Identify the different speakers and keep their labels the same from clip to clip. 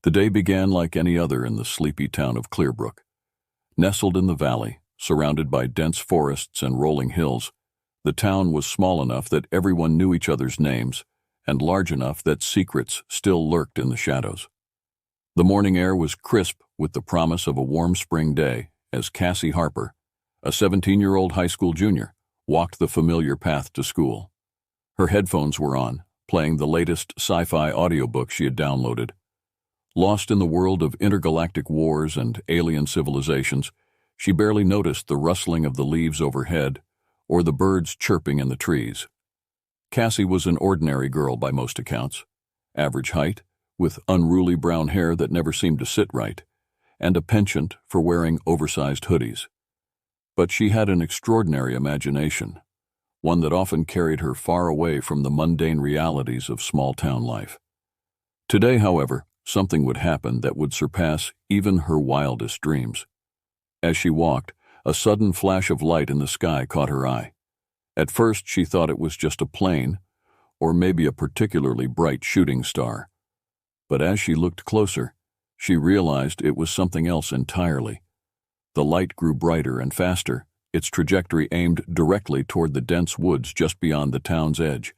Speaker 1: The day began like any other in the sleepy town of Clearbrook. Nestled in the valley, surrounded by dense forests and rolling hills, the town was small enough that everyone knew each other's names, and large enough that secrets still lurked in the shadows. The morning air was crisp with the promise of a warm spring day as Cassie Harper, a 17-year-old high school junior, walked the familiar path to school. Her headphones were on, playing the latest Sci-Fi audiobook she had downloaded. Lost in the world of intergalactic wars and alien civilizations, she barely noticed the rustling of the leaves overhead or the birds chirping in the trees. Cassie was an ordinary girl by most accounts, average height, with unruly brown hair that never seemed to sit right, and a penchant for wearing oversized hoodies. But she had an extraordinary imagination, one that often carried her far away from the mundane realities of small-town life. Today, however, something would happen that would surpass even her wildest dreams. As she walked, a sudden flash of light in the sky caught her eye. At first, she thought it was just a plane, or maybe a particularly bright shooting star. But as she looked closer, she realized it was something else entirely. The light grew brighter and faster, its trajectory aimed directly toward the dense woods just beyond the town's edge.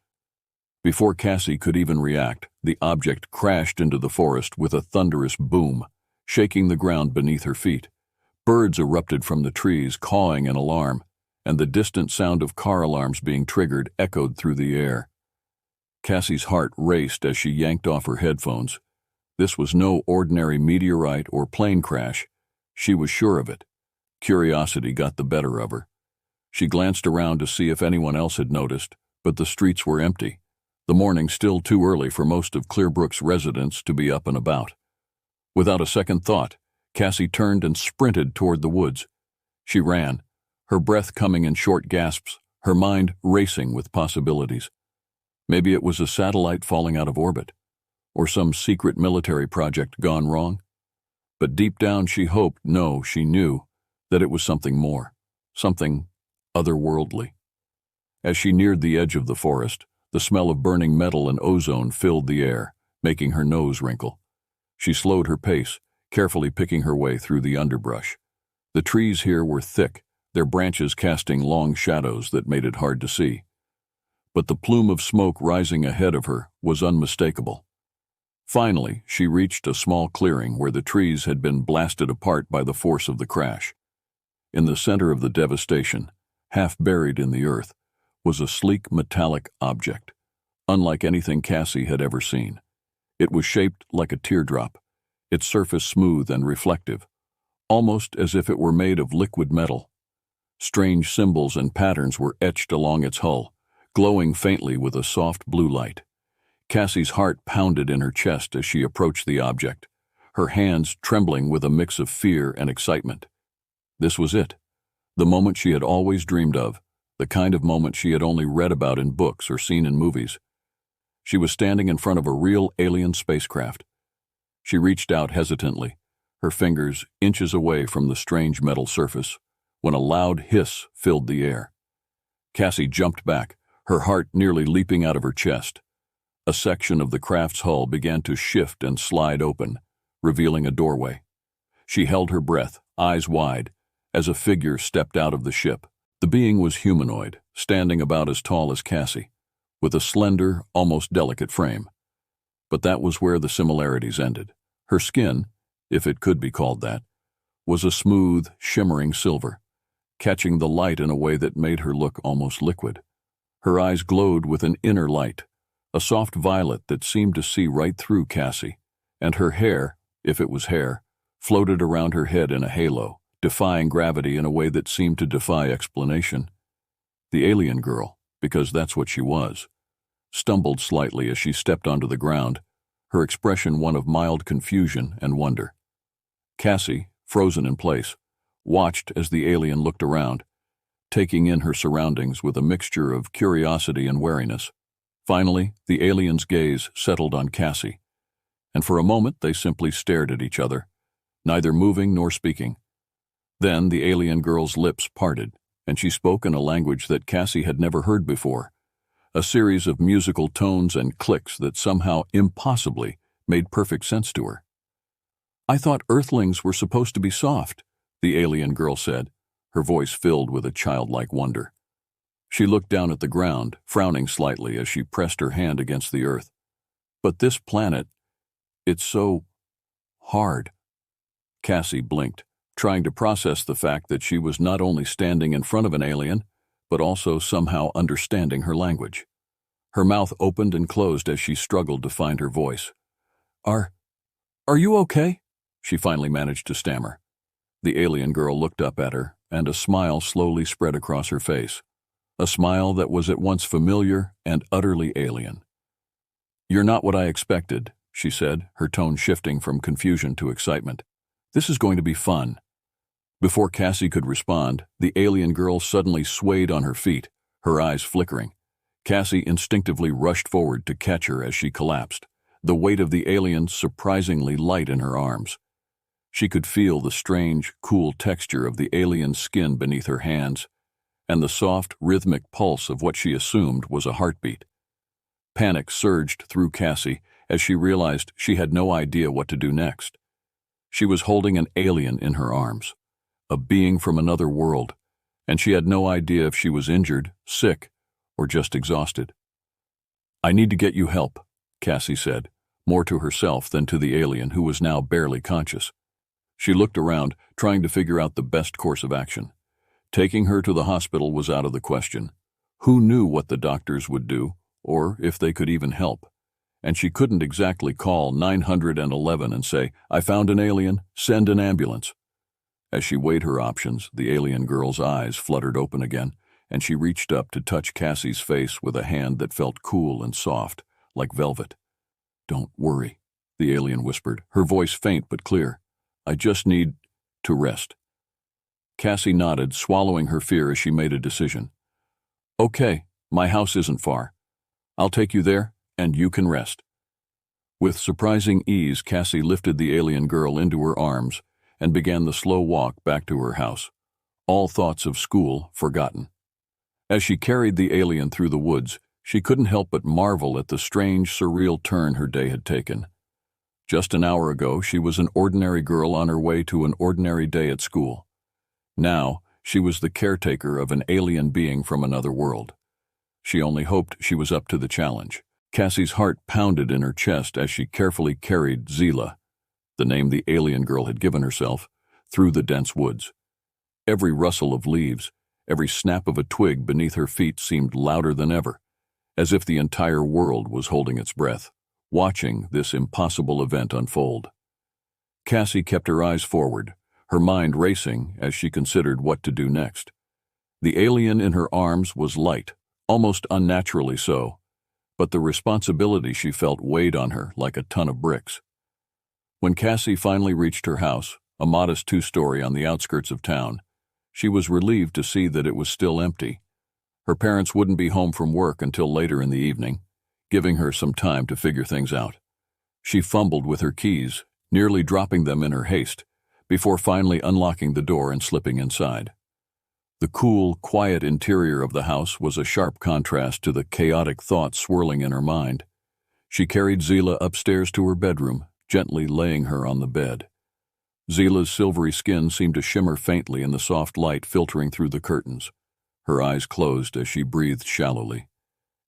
Speaker 1: Before Cassie could even react, the object crashed into the forest with a thunderous boom, shaking the ground beneath her feet. Birds erupted from the trees, cawing in alarm, and the distant sound of car alarms being triggered echoed through the air. Cassie's heart raced as she yanked off her headphones. This was no ordinary meteorite or plane crash. She was sure of it. Curiosity got the better of her. She glanced around to see if anyone else had noticed, but the streets were empty. The morning still too early for most of Clearbrook's residents to be up and about. Without a second thought, Cassie turned and sprinted toward the woods. She ran, her breath coming in short gasps, her mind racing with possibilities. Maybe it was a satellite falling out of orbit, or some secret military project gone wrong. But deep down she knew that it was something more, something otherworldly. As she neared the edge of the forest, the smell of burning metal and ozone filled the air, making her nose wrinkle. She slowed her pace, carefully picking her way through the underbrush. The trees here were thick, their branches casting long shadows that made it hard to see. But the plume of smoke rising ahead of her was unmistakable. Finally, she reached a small clearing where the trees had been blasted apart by the force of the crash. In the center of the devastation, half buried in the earth, was a sleek metallic object, unlike anything Cassie had ever seen. It was shaped like a teardrop, its surface smooth and reflective, almost as if it were made of liquid metal. Strange symbols and patterns were etched along its hull, glowing faintly with a soft blue light. Cassie's heart pounded in her chest as she approached the object, her hands trembling with a mix of fear and excitement. This was it, the moment she had always dreamed of, the kind of moment she had only read about in books or seen in movies. She was standing in front of a real alien spacecraft. She reached out hesitantly, her fingers inches away from the strange metal surface, when a loud hiss filled the air. Cassie jumped back, her heart nearly leaping out of her chest. A section of the craft's hull began to shift and slide open, revealing a doorway. She held her breath, eyes wide, as a figure stepped out of the ship. The being was humanoid, standing about as tall as Cassie, with a slender, almost delicate frame. But that was where the similarities ended. Her skin, if it could be called that, was a smooth, shimmering silver, catching the light in a way that made her look almost liquid. Her eyes glowed with an inner light, a soft violet that seemed to see right through Cassie, and her hair, if it was hair, floated around her head in a halo, defying gravity in a way that seemed to defy explanation. The alien girl, because that's what she was, stumbled slightly as she stepped onto the ground, her expression one of mild confusion and wonder. Cassie, frozen in place, watched as the alien looked around, taking in her surroundings with a mixture of curiosity and wariness. Finally, the alien's gaze settled on Cassie, and for a moment they simply stared at each other, neither moving nor speaking. Then the alien girl's lips parted, and she spoke in a language that Cassie had never heard before, a series of musical tones and clicks that somehow impossibly made perfect sense to her. I thought Earthlings were supposed to be soft, the alien girl said, her voice filled with a childlike wonder. She looked down at the ground, frowning slightly as she pressed her hand against the earth. But this planet, it's so hard. Cassie blinked, trying to process the fact that she was not only standing in front of an alien, but also somehow understanding her language. Her mouth opened and closed as she struggled to find her voice. Are you okay? She finally managed to stammer. The alien girl looked up at her, and a smile slowly spread across her face. A smile that was at once familiar and utterly alien. You're not what I expected, she said, her tone shifting from confusion to excitement. This is going to be fun. Before Cassie could respond, the alien girl suddenly swayed on her feet, her eyes flickering. Cassie instinctively rushed forward to catch her as she collapsed, the weight of the alien surprisingly light in her arms. She could feel the strange, cool texture of the alien's skin beneath her hands, and the soft, rhythmic pulse of what she assumed was a heartbeat. Panic surged through Cassie as she realized she had no idea what to do next. She was holding an alien in her arms, a being from another world, and she had no idea if she was injured, sick, or just exhausted. I need to get you help, Cassie said, more to herself than to the alien who was now barely conscious. She looked around, trying to figure out the best course of action. Taking her to the hospital was out of the question. Who knew what the doctors would do, or if they could even help? And she couldn't exactly call 911 and say, I found an alien, send an ambulance. As she weighed her options, the alien girl's eyes fluttered open again, and she reached up to touch Cassie's face with a hand that felt cool and soft, like velvet. Don't worry, the alien whispered, her voice faint but clear. I just need to rest. Cassie nodded, swallowing her fear as she made a decision. Okay, my house isn't far. I'll take you there, and you can rest. With surprising ease, Cassie lifted the alien girl into her arms and began the slow walk back to her house, all thoughts of school forgotten. As she carried the alien through the woods, she couldn't help but marvel at the strange, surreal turn her day had taken. Just an hour ago, she was an ordinary girl on her way to an ordinary day at school. Now, she was the caretaker of an alien being from another world. She only hoped she was up to the challenge. Cassie's heart pounded in her chest as she carefully carried Zila, the name the alien girl had given herself, through the dense woods. Every rustle of leaves, every snap of a twig beneath her feet seemed louder than ever, as if the entire world was holding its breath, watching this impossible event unfold. Cassie kept her eyes forward, her mind racing as she considered what to do next. The alien in her arms was light, almost unnaturally so, but the responsibility she felt weighed on her like a ton of bricks. When Cassie finally reached her house, a modest two-story on the outskirts of town, she was relieved to see that it was still empty. Her parents wouldn't be home from work until later in the evening, giving her some time to figure things out. She fumbled with her keys, nearly dropping them in her haste, before finally unlocking the door and slipping inside. The cool, quiet interior of the house was a sharp contrast to the chaotic thoughts swirling in her mind. She carried Zila upstairs to her bedroom, gently laying her on the bed. Zila's silvery skin seemed to shimmer faintly in the soft light filtering through the curtains. Her eyes closed as she breathed shallowly.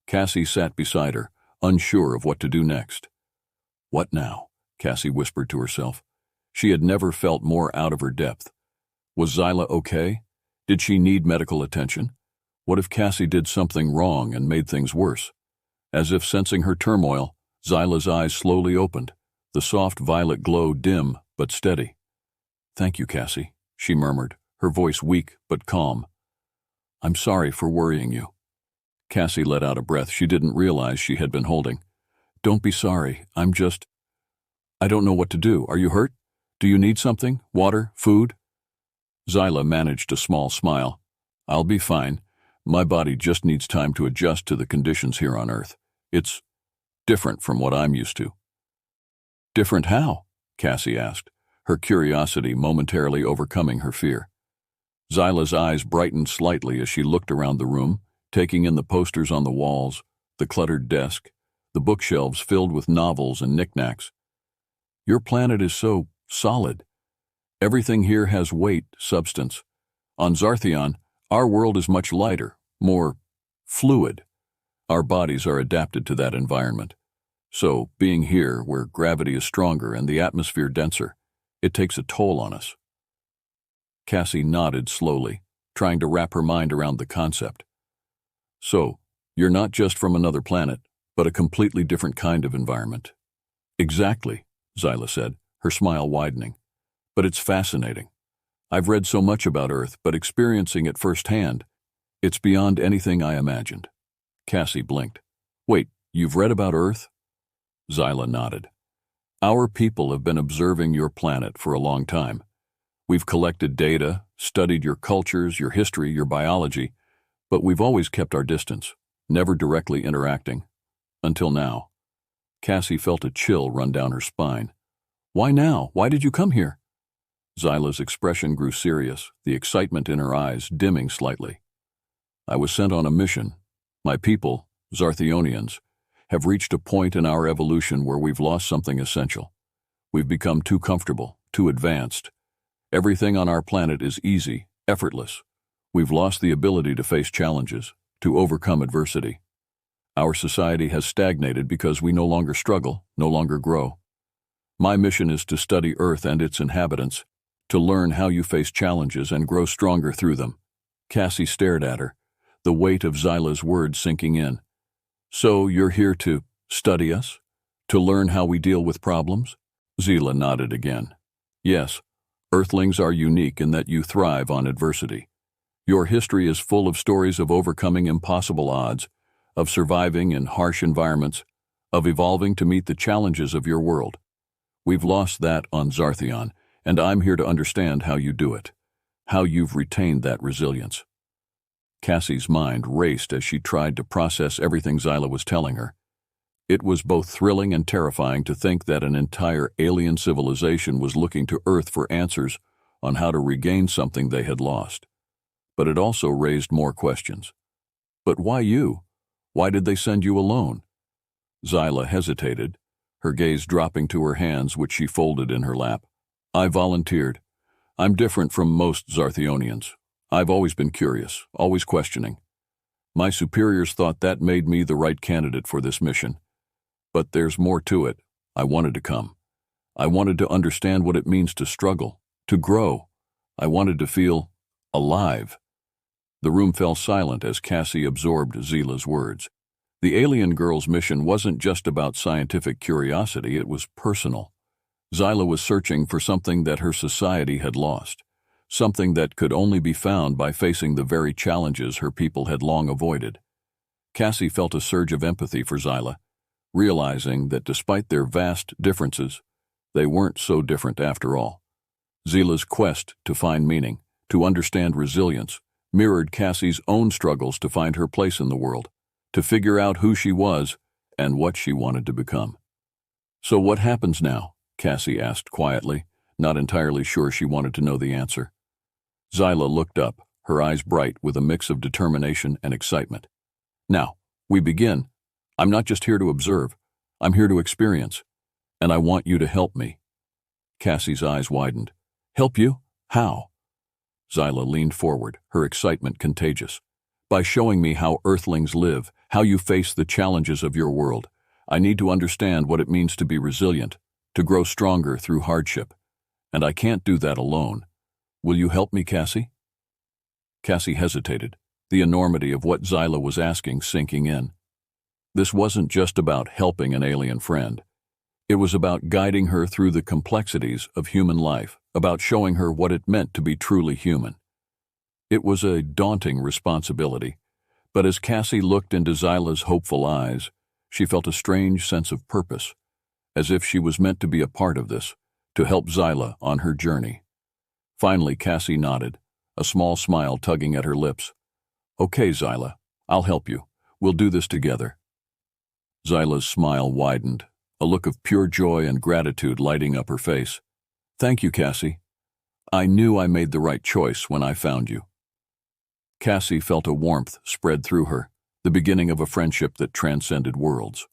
Speaker 1: Cassie sat beside her, unsure of what to do next. What now? Cassie whispered to herself. She had never felt more out of her depth. Was Zila okay? Did she need medical attention? What if Cassie did something wrong and made things worse? As if sensing her turmoil, Zila's eyes slowly opened, the soft violet glow dim but steady. Thank you, Cassie, she murmured, her voice weak but calm. I'm sorry for worrying you. Cassie let out a breath she didn't realize she had been holding. Don't be sorry, I don't know what to do. Are you hurt? Do you need something? Water? Food? Zila managed a small smile. I'll be fine. My body just needs time to adjust to the conditions here on Earth. It's different from what I'm used to. Different how? Cassie asked, her curiosity momentarily overcoming her fear. Zila's eyes brightened slightly as she looked around the room, taking in the posters on the walls, the cluttered desk, the bookshelves filled with novels and knickknacks. Your planet is so solid. Everything here has weight, substance. On Zarthion, our world is much lighter, more fluid. Our bodies are adapted to that environment. So, being here, where gravity is stronger and the atmosphere denser, it takes a toll on us. Cassie nodded slowly, trying to wrap her mind around the concept. So, you're not just from another planet, but a completely different kind of environment. Exactly, Zyla said, her smile widening. But it's fascinating. I've read so much about Earth, but experiencing it firsthand, it's beyond anything I imagined. Cassie blinked. Wait, you've read about Earth? Zyla nodded. Our people have been observing your planet for a long time. We've collected data, studied your cultures, your history, your biology, but we've always kept our distance, never directly interacting. Until now. Cassie felt a chill run down her spine. Why now? Why did you come here? Zyla's expression grew serious, the excitement in her eyes dimming slightly. I was sent on a mission. My people, Zarthionians, have reached a point in our evolution where we've lost something essential. We've become too comfortable, too advanced. Everything on our planet is easy, effortless. We've lost the ability to face challenges, to overcome adversity. Our society has stagnated because we no longer struggle, no longer grow. My mission is to study Earth and its inhabitants, to learn how you face challenges and grow stronger through them. Cassie stared at her, the weight of Zyla's words sinking in. So you're here to study us? To learn how we deal with problems? Zyla nodded again. Yes, Earthlings are unique in that you thrive on adversity. Your history is full of stories of overcoming impossible odds, of surviving in harsh environments, of evolving to meet the challenges of your world. We've lost that on Zarthion, and I'm here to understand how you do it, how you've retained that resilience. Cassie's mind raced as she tried to process everything Zyla was telling her. It was both thrilling and terrifying to think that an entire alien civilization was looking to Earth for answers on how to regain something they had lost. But it also raised more questions. But why you? Why did they send you alone? Zyla hesitated, her gaze dropping to her hands, which she folded in her lap. I volunteered. I'm different from most Zarthionians. I've always been curious, always questioning. My superiors thought that made me the right candidate for this mission. But there's more to it. I wanted to come. I wanted to understand what it means to struggle, to grow. I wanted to feel alive. The room fell silent as Cassie absorbed Zyla's words. The alien girl's mission wasn't just about scientific curiosity, it was personal. Zyla was searching for something that her society had lost, something that could only be found by facing the very challenges her people had long avoided. Cassie felt a surge of empathy for Zyla, realizing that despite their vast differences, they weren't so different after all. Zyla's quest to find meaning, to understand resilience, mirrored Cassie's own struggles to find her place in the world, to figure out who she was and what she wanted to become. So what happens now? Cassie asked quietly, not entirely sure she wanted to know the answer. Zyla looked up, her eyes bright with a mix of determination and excitement. Now, we begin. I'm not just here to observe. I'm here to experience. And I want you to help me. Cassie's eyes widened. Help you? How? Zyla leaned forward, her excitement contagious. By showing me how Earthlings live, how you face the challenges of your world. I need to understand what it means to be resilient, to grow stronger through hardship. And I can't do that alone. Will you help me, Cassie? Cassie hesitated, the enormity of what Zyla was asking sinking in. This wasn't just about helping an alien friend. It was about guiding her through the complexities of human life, about showing her what it meant to be truly human. It was a daunting responsibility, but as Cassie looked into Zyla's hopeful eyes, she felt a strange sense of purpose, as if she was meant to be a part of this, to help Zyla on her journey. Finally, Cassie nodded, a small smile tugging at her lips. Okay, Zyla, I'll help you. We'll do this together. Zyla's smile widened, a look of pure joy and gratitude lighting up her face. Thank you, Cassie. I knew I made the right choice when I found you. Cassie felt a warmth spread through her, the beginning of a friendship that transcended worlds.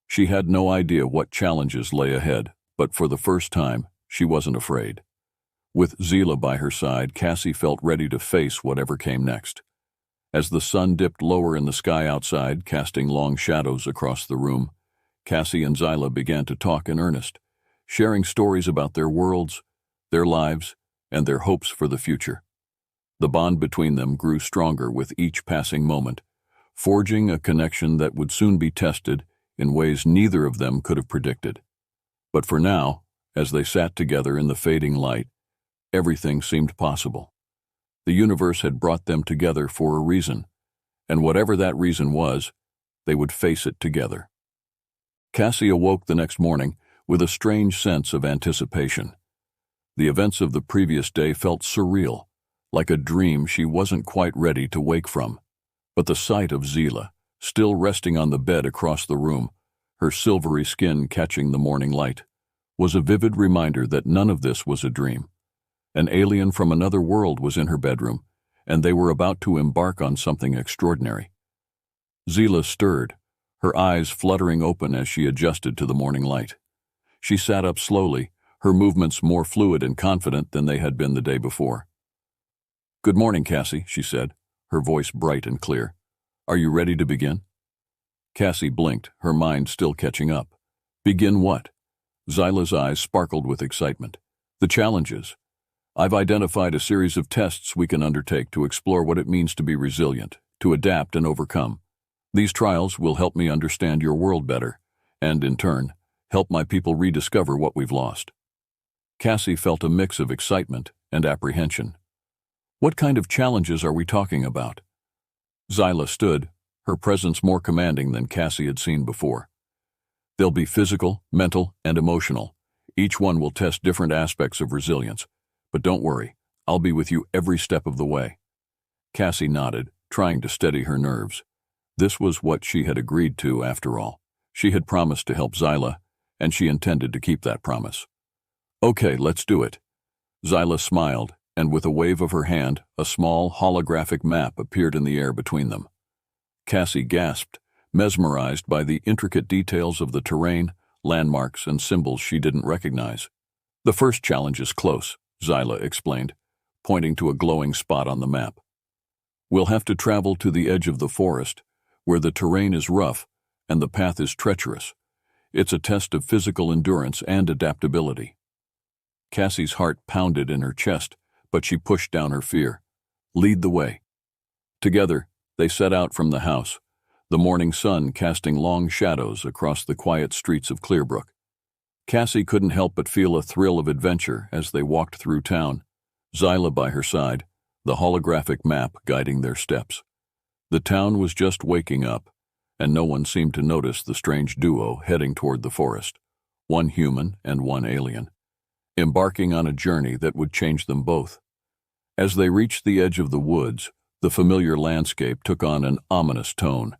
Speaker 1: She had no idea what challenges lay ahead, but for the first time, she wasn't afraid. With Zila by her side, Cassie felt ready to face whatever came next. As the sun dipped lower in the sky outside, casting long shadows across the room, Cassie and Zila began to talk in earnest, sharing stories about their worlds, their lives, and their hopes for the future. The bond between them grew stronger with each passing moment, forging a connection that would soon be tested in ways neither of them could have predicted. But for now, as they sat together in the fading light, everything seemed possible. The universe had brought them together for a reason, and whatever that reason was, they would face it together. Cassie awoke the next morning with a strange sense of anticipation. The events of the previous day felt surreal, like a dream she wasn't quite ready to wake from. But the sight of Zila, still resting on the bed across the room, her silvery skin catching the morning light, was a vivid reminder that none of this was a dream. An alien from another world was in her bedroom, and they were about to embark on something extraordinary. Zila stirred, her eyes fluttering open as she adjusted to the morning light. She sat up slowly, her movements more fluid and confident than they had been the day before. "Good morning, Cassie," she said, her voice bright and clear. "Are you ready to begin?" Cassie blinked, her mind still catching up. "Begin what?" Zyla's eyes sparkled with excitement. "The challenges. I've identified a series of tests we can undertake to explore what it means to be resilient, to adapt and overcome. These trials will help me understand your world better, and, in turn, help my people rediscover what we've lost." Cassie felt a mix of excitement and apprehension. "What kind of challenges are we talking about?" Zila stood, her presence more commanding than Cassie had seen before. "They'll be physical, mental, and emotional. Each one will test different aspects of resilience. But don't worry, I'll be with you every step of the way." Cassie nodded, trying to steady her nerves. This was what she had agreed to, after all. She had promised to help Zila, and she intended to keep that promise. "Okay, let's do it." Zila smiled, and with a wave of her hand, a small holographic map appeared in the air between them. Cassie gasped, mesmerized by the intricate details of the terrain, landmarks, and symbols she didn't recognize. "The first challenge is close," Zila explained, pointing to a glowing spot on the map. "We'll have to travel to the edge of the forest, where the terrain is rough and the path is treacherous. It's a test of physical endurance and adaptability." Cassie's heart pounded in her chest, but she pushed down her fear. "Lead the way." Together, they set out from the house, the morning sun casting long shadows across the quiet streets of Clearbrook. Cassie couldn't help but feel a thrill of adventure as they walked through town, Zila by her side, the holographic map guiding their steps. The town was just waking up, and no one seemed to notice the strange duo heading toward the forest, one human and one alien, embarking on a journey that would change them both. As they reached the edge of the woods, the familiar landscape took on an ominous tone.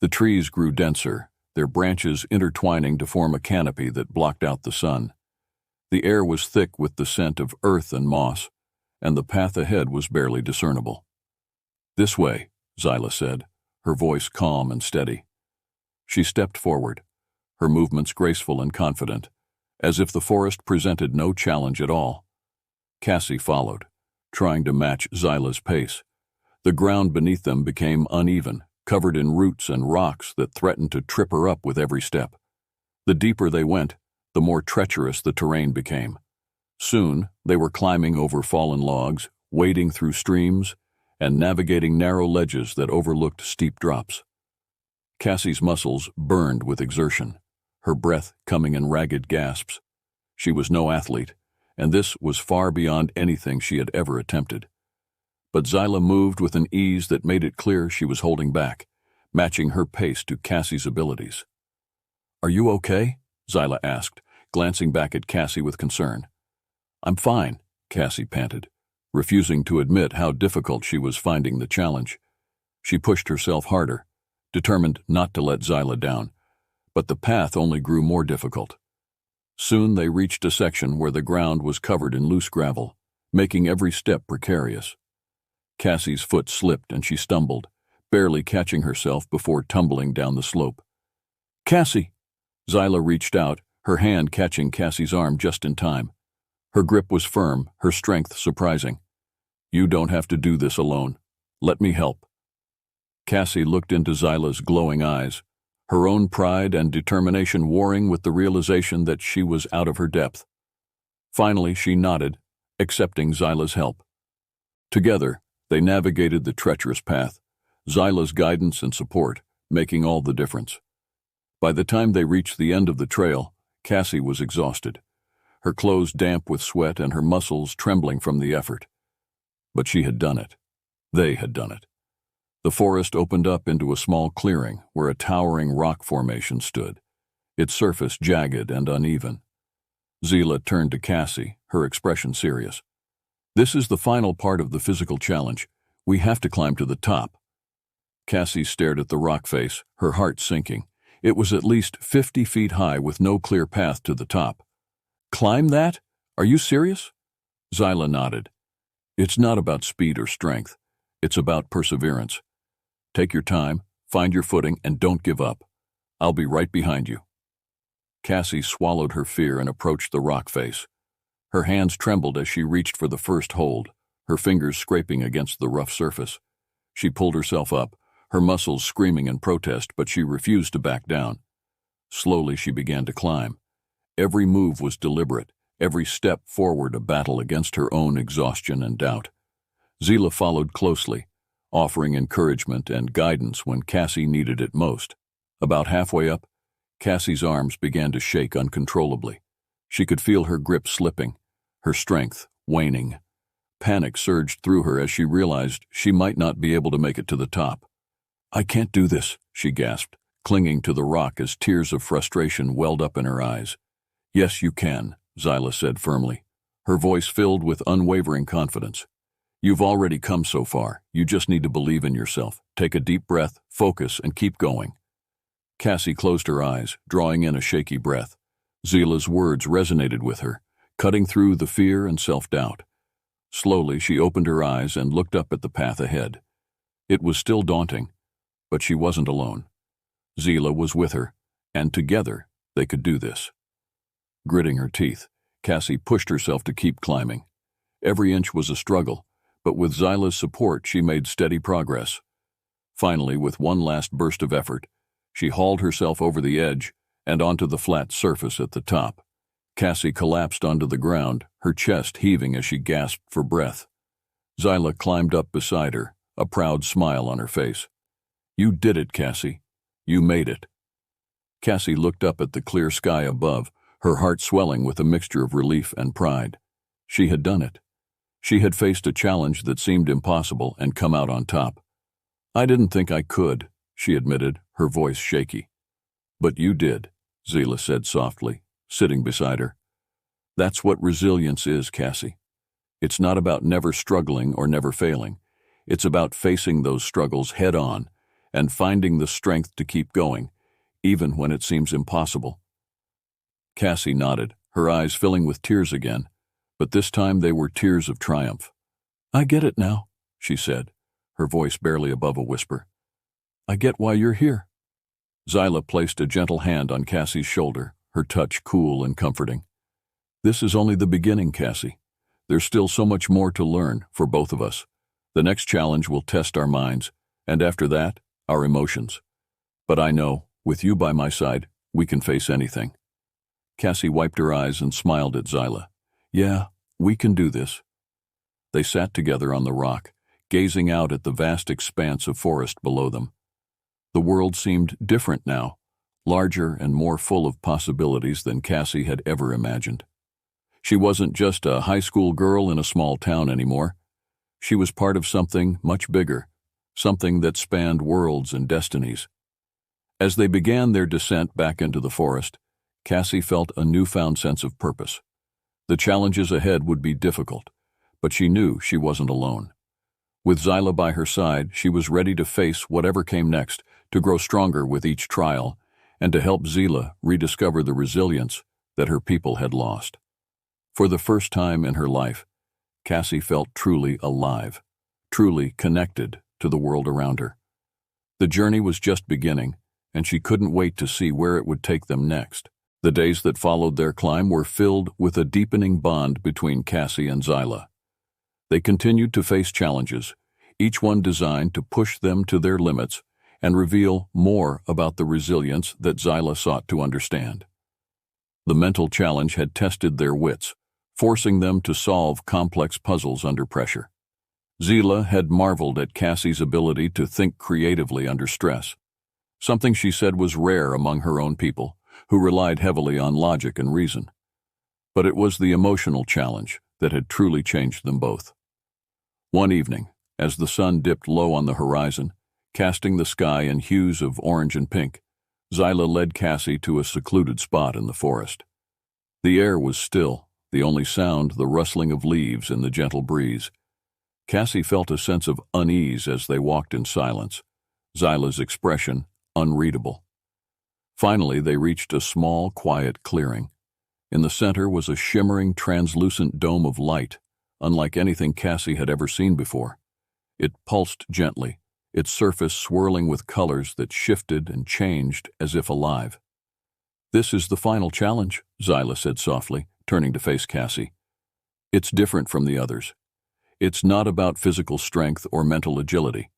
Speaker 1: The trees grew denser, their branches intertwining to form a canopy that blocked out the sun. The air was thick with the scent of earth and moss, and the path ahead was barely discernible. "This way," Zila said, her voice calm and steady. She stepped forward, her movements graceful and confident, as if the forest presented no challenge at all. Cassie followed, trying to match Zyla's pace. The ground beneath them became uneven, covered in roots and rocks that threatened to trip her up with every step. The deeper they went, the more treacherous the terrain became. Soon, they were climbing over fallen logs, wading through streams, and navigating narrow ledges that overlooked steep drops. Cassie's muscles burned with exertion, her breath coming in ragged gasps. She was no athlete, and this was far beyond anything she had ever attempted. But Zila moved with an ease that made it clear she was holding back, matching her pace to Cassie's abilities. "Are you okay?" Zila asked, glancing back at Cassie with concern. "I'm fine," Cassie panted, refusing to admit how difficult she was finding the challenge. She pushed herself harder, determined not to let Zila down, but the path only grew more difficult. Soon they reached a section where the ground was covered in loose gravel, making every step precarious. Cassie's foot slipped and she stumbled, barely catching herself before tumbling down the slope. "Cassie!" Zila reached out, her hand catching Cassie's arm just in time. Her grip was firm, her strength surprising. "You don't have to do this alone. Let me help." Cassie looked into Zyla's glowing eyes, her own pride and determination warring with the realization that she was out of her depth. Finally, she nodded, accepting Zyla's help. Together, they navigated the treacherous path, Zyla's guidance and support making all the difference. By the time they reached the end of the trail, Cassie was exhausted, her clothes damp with sweat and her muscles trembling from the effort. But she had done it. They had done it. The forest opened up into a small clearing where a towering rock formation stood, its surface jagged and uneven. Zyla turned to Cassie, her expression serious. "This is the final part of the physical challenge. We have to climb to the top." Cassie stared at the rock face, her heart sinking. It was at least 50 feet high with no clear path to the top. "Climb that? Are you serious?" Zyla nodded. "It's not about speed or strength. It's about perseverance. Take your time, find your footing, and don't give up. I'll be right behind you." Cassie swallowed her fear and approached the rock face. Her hands trembled as she reached for the first hold, her fingers scraping against the rough surface. She pulled herself up, her muscles screaming in protest, but she refused to back down. Slowly she began to climb. Every move was deliberate, every step forward a battle against her own exhaustion and doubt. Zyla followed closely, offering encouragement and guidance when Cassie needed it most. About halfway up, Cassie's arms began to shake uncontrollably. She could feel her grip slipping, her strength waning. Panic surged through her as she realized she might not be able to make it to the top. "I can't do this," she gasped, clinging to the rock as tears of frustration welled up in her eyes. "Yes, you can," Zyla said firmly, her voice filled with unwavering confidence. "You've already come so far. You just need to believe in yourself. Take a deep breath, focus, and keep going." Cassie closed her eyes, drawing in a shaky breath. Zyla's words resonated with her, cutting through the fear and self-doubt. Slowly, she opened her eyes and looked up at the path ahead. It was still daunting, but she wasn't alone. Zyla was with her, and together they could do this. Gritting her teeth, Cassie pushed herself to keep climbing. Every inch was a struggle, but with Zyla's support she made steady progress. Finally, with one last burst of effort, she hauled herself over the edge and onto the flat surface at the top. Cassie collapsed onto the ground, her chest heaving as she gasped for breath. Zyla climbed up beside her, a proud smile on her face. "You did it, Cassie. You made it." Cassie looked up at the clear sky above, her heart swelling with a mixture of relief and pride. She had done it. She had faced a challenge that seemed impossible and come out on top. "I didn't think I could," she admitted, her voice shaky. "But you did," Zyla said softly, sitting beside her. "That's what resilience is, Cassie. It's not about never struggling or never failing. It's about facing those struggles head on and finding the strength to keep going, even when it seems impossible." Cassie nodded, her eyes filling with tears again, but this time they were tears of triumph. "I get it now," she said, her voice barely above a whisper. "I get why you're here." Zyla placed a gentle hand on Cassie's shoulder, her touch cool and comforting. "This is only the beginning, Cassie. There's still so much more to learn for both of us. The next challenge will test our minds, and after that, our emotions. But I know, with you by my side, we can face anything." Cassie wiped her eyes and smiled at Zyla. "Yeah, we can do this." They sat together on the rock, gazing out at the vast expanse of forest below them. The world seemed different now, larger and more full of possibilities than Cassie had ever imagined. She wasn't just a high school girl in a small town anymore. She was part of something much bigger, something that spanned worlds and destinies. As they began their descent back into the forest, Cassie felt a newfound sense of purpose. The challenges ahead would be difficult, but she knew she wasn't alone. With Zyla by her side, she was ready to face whatever came next, to grow stronger with each trial, and to help Zyla rediscover the resilience that her people had lost. For the first time in her life, Cassie felt truly alive, truly connected to the world around her. The journey was just beginning, and she couldn't wait to see where it would take them next. The days that followed their climb were filled with a deepening bond between Cassie and Zyla. They continued to face challenges, each one designed to push them to their limits and reveal more about the resilience that Zyla sought to understand. The mental challenge had tested their wits, forcing them to solve complex puzzles under pressure. Zyla had marveled at Cassie's ability to think creatively under stress, something she said was rare among her own people, who relied heavily on logic and reason. But it was the emotional challenge that had truly changed them both. One evening, as the sun dipped low on the horizon, casting the sky in hues of orange and pink, Zyla led Cassie to a secluded spot in the forest. The air was still, the only sound the rustling of leaves in the gentle breeze. Cassie felt a sense of unease as they walked in silence, Zyla's expression unreadable. Finally, they reached a small, quiet clearing. In the center was a shimmering, translucent dome of light, unlike anything Cassie had ever seen before. It pulsed gently, its surface swirling with colors that shifted and changed as if alive. "This is the final challenge," Zyla said softly, turning to face Cassie. "It's different from the others. It's not about physical strength or mental agility.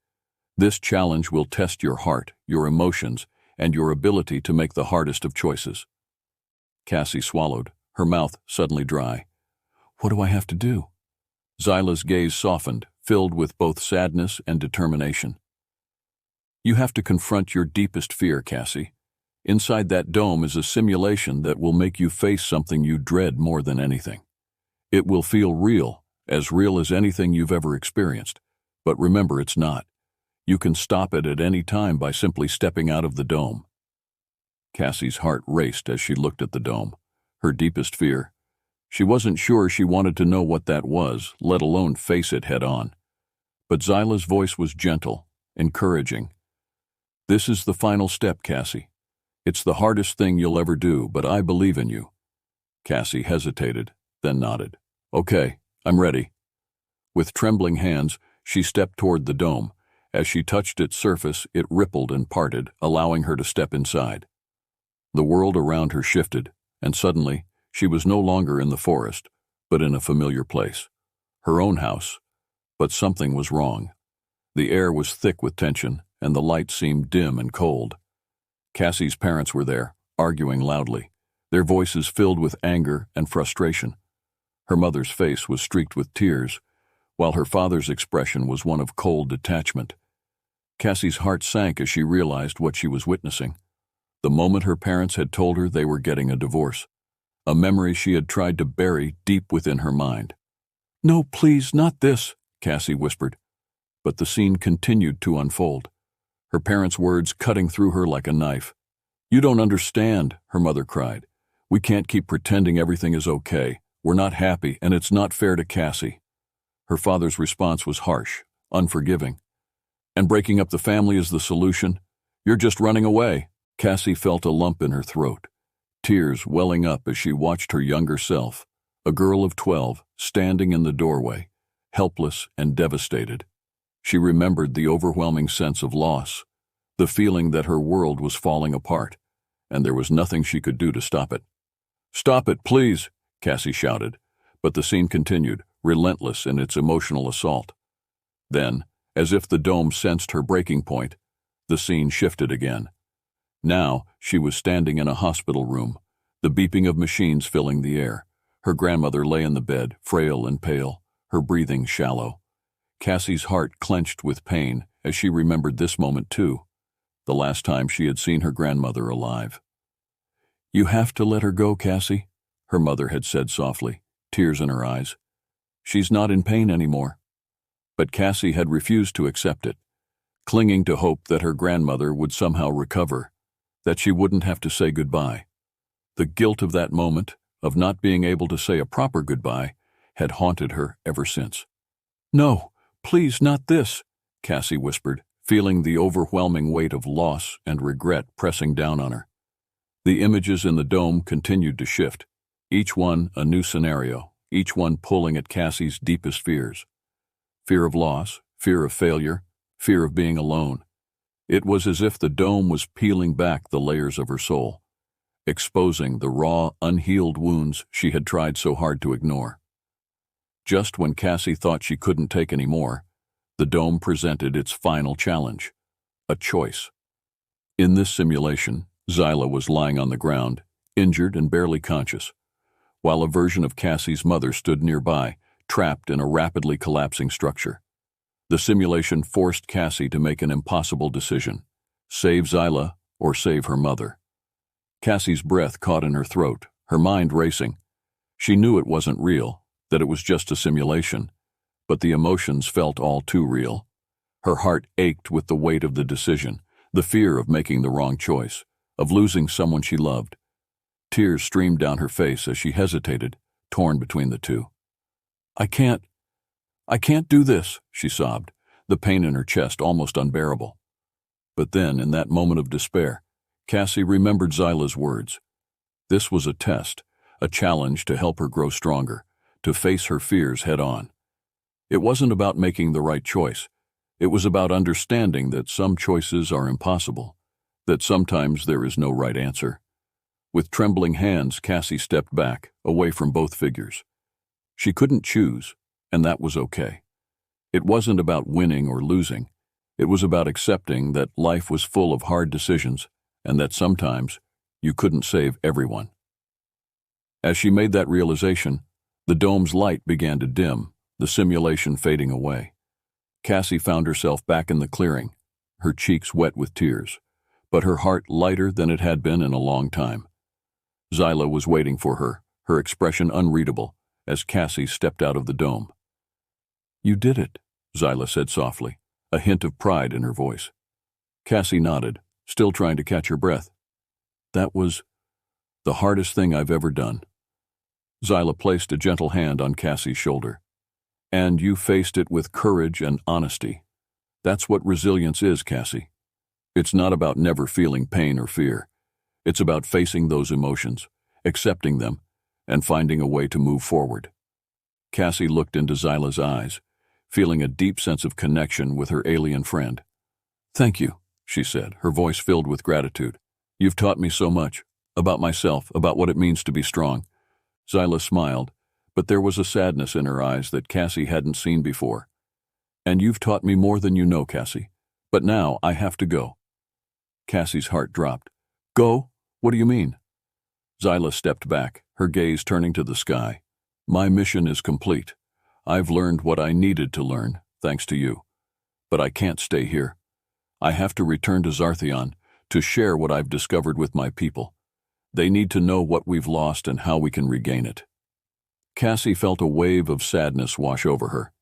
Speaker 1: This challenge will test your heart, your emotions, and your ability to make the hardest of choices." Cassie swallowed, her mouth suddenly dry. "What do I have to do?" Zyla's gaze softened, filled with both sadness and determination. "You have to confront your deepest fear, Cassie. Inside that dome is a simulation that will make you face something you dread more than anything. It will feel real as anything you've ever experienced. But remember, it's not. You can stop it at any time by simply stepping out of the dome." Cassie's heart raced as she looked at the dome, her deepest fear. She wasn't sure she wanted to know what that was, let alone face it head on. But Zyla's voice was gentle, encouraging. "This is the final step, Cassie. It's the hardest thing you'll ever do, but I believe in you." Cassie hesitated, then nodded. "Okay, I'm ready." With trembling hands, she stepped toward the dome. As she touched its surface, it rippled and parted, allowing her to step inside. The world around her shifted, and suddenly, she was no longer in the forest, but in a familiar place. Her own house. But something was wrong. The air was thick with tension, and the light seemed dim and cold. Cassie's parents were there, arguing loudly, their voices filled with anger and frustration. Her mother's face was streaked with tears, while her father's expression was one of cold detachment. Cassie's heart sank as she realized what she was witnessing. The moment her parents had told her they were getting a divorce, a memory she had tried to bury deep within her mind. "No, please, not this," Cassie whispered. But the scene continued to unfold, her parents' words cutting through her like a knife. "You don't understand," her mother cried. "We can't keep pretending everything is okay. We're not happy, and it's not fair to Cassie." Her father's response was harsh, unforgiving. "And breaking up the family is the solution? You're just running away." Cassie felt a lump in her throat, tears welling up as she watched her younger self, a girl of 12, standing in the doorway, helpless and devastated. She remembered the overwhelming sense of loss, the feeling that her world was falling apart, and there was nothing she could do to stop it. "Stop it, please," Cassie shouted, but the scene continued, relentless in its emotional assault. Then, as if the dome sensed her breaking point, the scene shifted again. Now, she was standing in a hospital room, the beeping of machines filling the air. Her grandmother lay in the bed, frail and pale, her breathing shallow. Cassie's heart clenched with pain as she remembered this moment too, the last time she had seen her grandmother alive. "You have to let her go, Cassie," her mother had said softly, tears in her eyes. "She's not in pain anymore." But Cassie had refused to accept it, clinging to hope that her grandmother would somehow recover, that she wouldn't have to say goodbye. The guilt of that moment, of not being able to say a proper goodbye, had haunted her ever since. "No, please, not this," Cassie whispered, feeling the overwhelming weight of loss and regret pressing down on her. The images in the dome continued to shift, each one a new scenario, each one pulling at Cassie's deepest fears. Fear of loss, fear of failure, fear of being alone. It was as if the dome was peeling back the layers of her soul. exposing the raw, unhealed wounds she had tried so hard to ignore. Just when Cassie thought she couldn't take any more, the dome presented its final challenge, a choice. In this simulation, Zyla was lying on the ground, injured and barely conscious, while a version of Cassie's mother stood nearby, trapped in a rapidly collapsing structure. The simulation forced Cassie to make an impossible decision: save Zyla or save her mother. Cassie's breath caught in her throat, her mind racing. She knew it wasn't real, that it was just a simulation, but the emotions felt all too real. Her heart ached with the weight of the decision, the fear of making the wrong choice, of losing someone she loved. Tears streamed down her face as she hesitated, torn between the two. I can't do this," she sobbed, the pain in her chest almost unbearable. But then, in that moment of despair, Cassie remembered Zyla's words. This was a test, a challenge to help her grow stronger, to face her fears head-on. It wasn't about making the right choice. It was about understanding that some choices are impossible, that sometimes there is no right answer. With trembling hands, Cassie stepped back, away from both figures. She couldn't choose, and that was okay. It wasn't about winning or losing. It was about accepting that life was full of hard decisions, and that sometimes you couldn't save everyone. As she made that realization, the dome's light began to dim, the simulation fading away. Cassie found herself back in the clearing, her cheeks wet with tears, but her heart lighter than it had been in a long time. Zyla was waiting for her, her expression unreadable, as Cassie stepped out of the dome. "You did it," Zyla said softly, a hint of pride in her voice. Cassie nodded, still trying to catch her breath. "That was the hardest thing I've ever done." Zyla placed a gentle hand on Cassie's shoulder. "And you faced it with courage and honesty. That's what resilience is, Cassie. It's not about never feeling pain or fear. It's about facing those emotions, accepting them, and finding a way to move forward." Cassie looked into Zyla's eyes, feeling a deep sense of connection with her alien friend. "Thank you," she said, her voice filled with gratitude. "You've taught me so much, about myself, about what it means to be strong." Zyla smiled, but there was a sadness in her eyes that Cassie hadn't seen before. "And you've taught me more than you know, Cassie. But now I have to go." Cassie's heart dropped. "Go? What do you mean?" Zyla stepped back, her gaze turning to the sky. "My mission is complete. I've learned what I needed to learn, thanks to you. But I can't stay here. I have to return to Zarthion to share what I've discovered with my people. They need to know what we've lost and how we can regain it." Cassie felt a wave of sadness wash over her.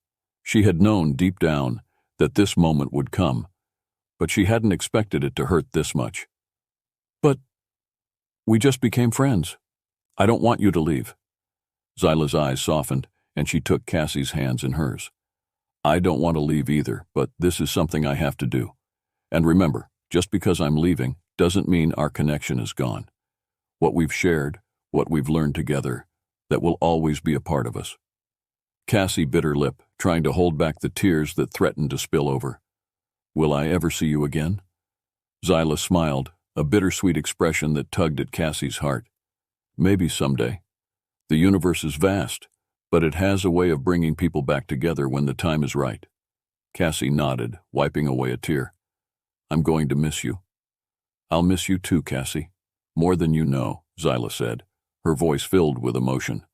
Speaker 1: She had known deep down that this moment would come, but she hadn't expected it to hurt this much. "But we just became friends. I don't want you to leave." Zyla's eyes softened, and she took Cassie's hands in hers. "I don't want to leave either, but this is something I have to do. And remember, just because I'm leaving doesn't mean our connection is gone. What we've shared, what we've learned together, that will always be a part of us." Cassie bit her lip, trying to hold back the tears that threatened to spill over. "Will I ever see you again?" Zyla smiled, a bittersweet expression that tugged at Cassie's heart. "Maybe someday. The universe is vast, but it has a way of bringing people back together when the time is right." Cassie nodded, wiping away a tear. "I'm going to miss you." "I'll miss you too, Cassie. More than you know," Zyla said, her voice filled with emotion.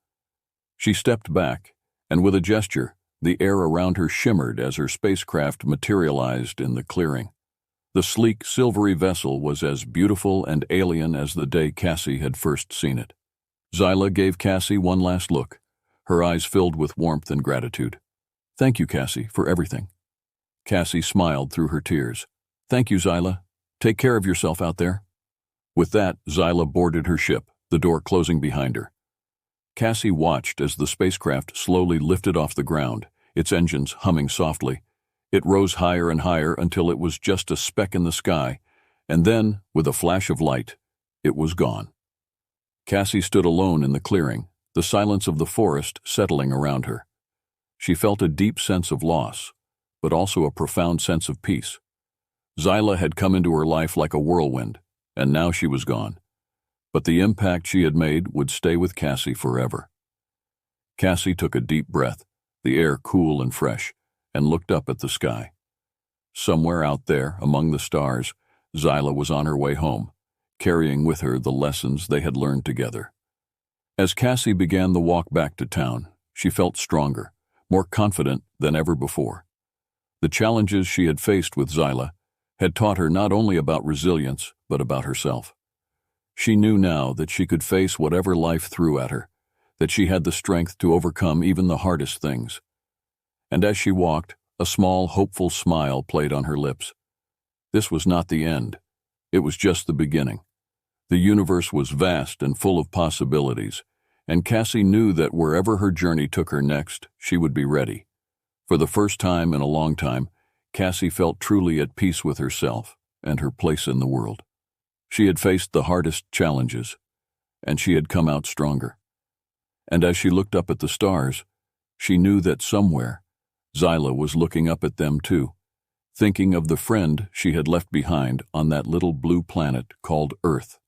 Speaker 1: She stepped back, and with a gesture, the air around her shimmered as her spacecraft materialized in the clearing. The sleek, silvery vessel was as beautiful and alien as the day Cassie had first seen it. Zyla gave Cassie one last look, her eyes filled with warmth and gratitude. "Thank you, Cassie, for everything." Cassie smiled through her tears. "Thank you, Zyla. Take care of yourself out there." With that, Zyla boarded her ship, the door closing behind her. Cassie watched as the spacecraft slowly lifted off the ground, its engines humming softly. It rose higher and higher until it was just a speck in the sky, and then, with a flash of light, it was gone. Cassie stood alone in the clearing, the silence of the forest settling around her. She felt a deep sense of loss, but also a profound sense of peace. Zyla had come into her life like a whirlwind, and now she was gone. but the impact she had made would stay with Cassie forever. Cassie took a deep breath, the air cool and fresh, and looked up at the sky. Somewhere out there, among the stars, Zyla was on her way home, carrying with her the lessons they had learned together. As Cassie began the walk back to town, she felt stronger, more confident than ever before. The challenges she had faced with Zyla had taught her not only about resilience, but about herself. She knew now that she could face whatever life threw at her, that she had the strength to overcome even the hardest things. And as she walked, a small, hopeful smile played on her lips. This was not the end. It was just the beginning. The universe was vast and full of possibilities, and Cassie knew that wherever her journey took her next, she would be ready. For the first time in a long time, Cassie felt truly at peace with herself and her place in the world. She had faced the hardest challenges, and she had come out stronger. And as she looked up at the stars, she knew that somewhere, Zyla was looking up at them too, thinking of the friend she had left behind on that little blue planet called Earth.